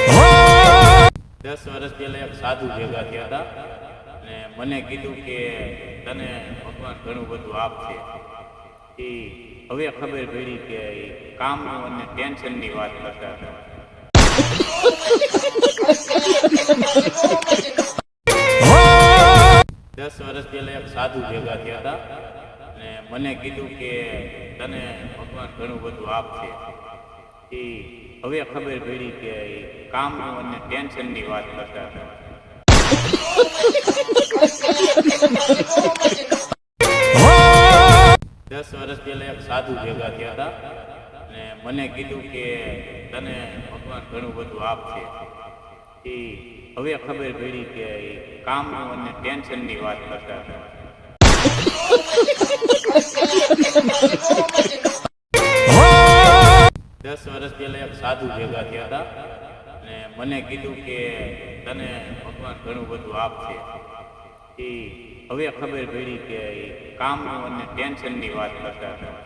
10 વર્ષ પહેલા એક સાધુ ભેગા થયા હતા અને મને કીધું કે તને ભગવાન ઘણું બધું આપશે. એ હવે ખબર પડી કે કામનું અને ટેન્શનની વાત કરતા હતા. 10 વર્ષ પહેલા એક સાધુ ભેગા થયા હતા અને મને કીધું કે તને ભગવાન ઘણું બધું આપશે. એ હવે ખબર પડી કે કામનું અને ટેન્શનની વાત કરતા હતા. 10 વર્ષ પહેલા એક સાધુ ભેગા થયા હતા અને મને કીધું કે તને ભગવાન ઘણું બધું આપશે. એ હવે ખબર પડી કે કામનું અને ટેન્શનની વાત કરતા હતા. 10 વર્ષ પહેલા એક સાધુ ભેગા થયા હતા અને મને કીધું કે તને ભગવાન ઘણું બધું આપશે. એ હવે ખબર પડી કે કામનું અને ટેન્શનની વાત કરતા હતા.